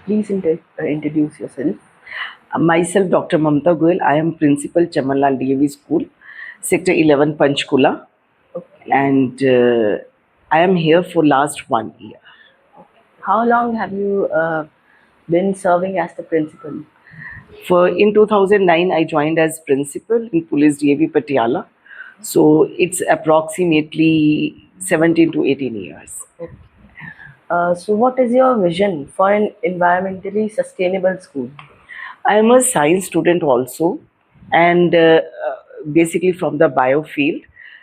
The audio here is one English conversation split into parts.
Please introduce yourself. Myself, Dr. Mamta Goyal. I am Principal Chamanlal DAV School, Sector 11, Panchkula, Okay. and I am here for last 1 year. How long have you been serving as the principal? For in 2009, I joined as principal in Police DAV Patiala, so it's approximately 17 to 18 years. Okay. So, what is your vision for an environmentally sustainable school? I am a science student also, and basically from the bio field.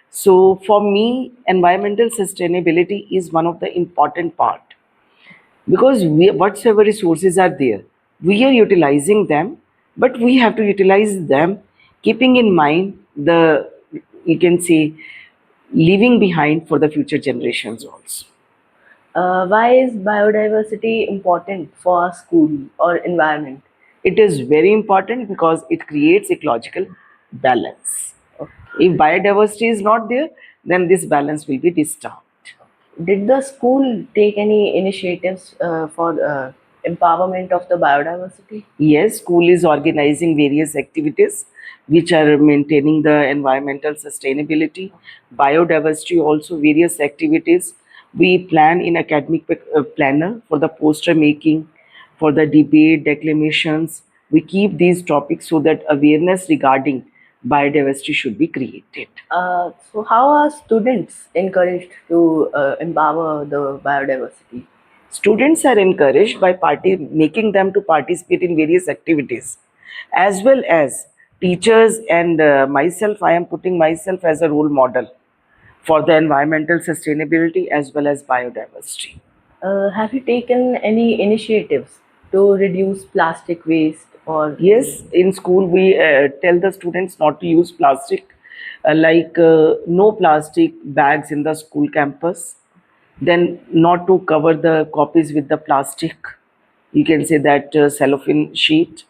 So for me, environmental sustainability is one of the important part because whatsoever resources are there, we are utilizing them, but we have to utilize them keeping in mind the, you can say, leaving behind for the future generations also. Why is biodiversity important for a school or environment? It is very important because it creates ecological balance. Okay. If biodiversity is not there, then this balance will be disturbed. Did the school take any initiatives for empowerment of the biodiversity? Yes, school is organizing various activities which are maintaining the environmental sustainability, biodiversity, also various activities. We plan in academic planner for the poster making, for the debate, declamations. We keep these topics so that awareness regarding biodiversity should be created. So, how are students encouraged to empower the biodiversity? Students are encouraged by making them to participate in various activities, as well as teachers and myself. I am putting myself as a role model for the environmental sustainability as well as biodiversity. Have you taken any initiatives to reduce plastic waste or? Yes, in school we tell the students not to use plastic, no plastic bags in the school campus, then not to cover the copies with the plastic, you can say that cellophane sheet,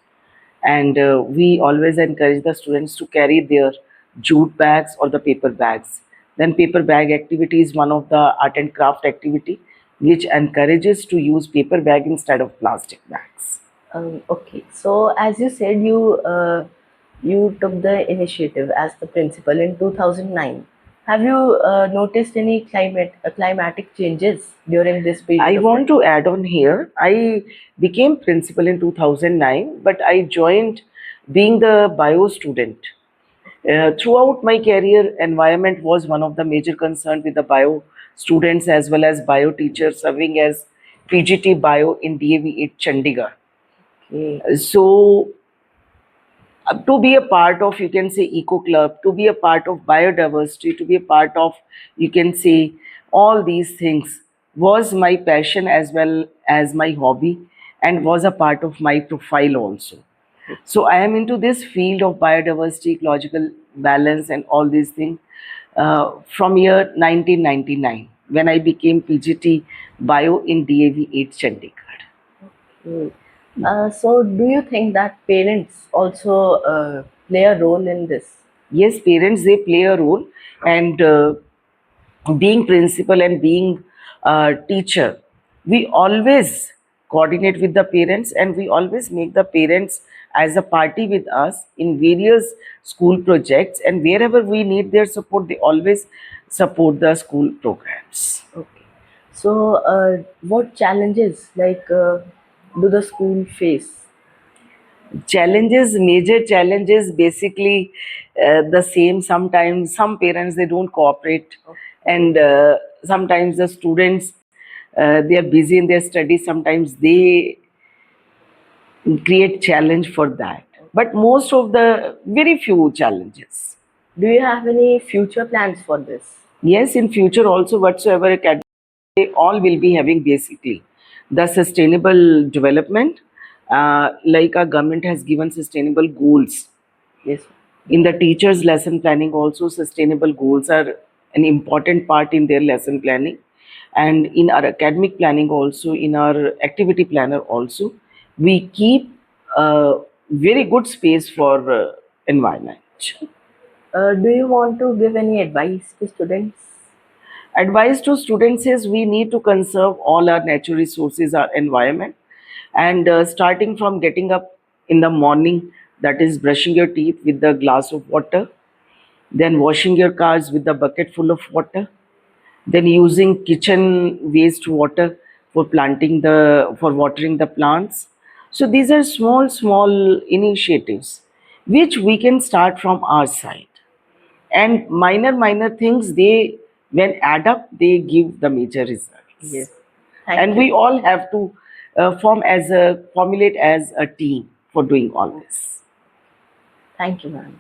and we always encourage the students to carry their jute bags or the paper bags. Then paper bag activity is one of the art and craft activity which encourages to use paper bag instead of plastic bags. Okay, so as you said, you took the initiative as the principal in 2009. Have you noticed any climatic changes during this period? I of want time? to add on here. I became principal in 2009, but I joined being the bio student. Throughout my career, environment was one of the major concerns with the bio students as well as bio teachers serving as PGT Bio in DAV 8 Chandigarh. Okay. So, to be a part of, you can say, eco club, to be a part of biodiversity, to be a part of, you can say, all these things was my passion as well as my hobby and was a part of my profile also. So I am into this field of biodiversity, ecological balance, and all these things from year 1999 when I became PGT Bio in DAV 8 Chandigarh. Okay. So, do you think that parents also play a role in this? Yes, parents, they play a role, and being principal and being teacher, we always coordinate with the parents and we always make the parents as a party with us in various school projects, and wherever we need their support, they always support the school programs. Okay. So, what challenges do the school face? Challenges, major challenges, basically the same. Sometimes some parents, they don't cooperate, and sometimes the students, they are busy in their studies, sometimes they create challenge for that, but most of the very few challenges. Do you have any future plans for this? Yes, in future also, whatsoever academy, they all will be having basically the sustainable development, like our government has given sustainable goals. Yes. In the teachers lesson planning also, sustainable goals are an important part in their lesson planning, and in our academic planning also, in our activity planner also, we keep a very good space for environment. Do you want to give any advice to students? Advice to students is we need to conserve all our natural resources, our environment, And starting from getting up in the morning, that is brushing your teeth with a glass of water, then washing your cars with a bucket full of water, then using kitchen waste water for watering the plants. So these are small initiatives which we can start from our side. And minor things, they when add up, they give the major results. Yes. Thank And you. we all have to formulate as a team for doing all this. Thank you, ma'am.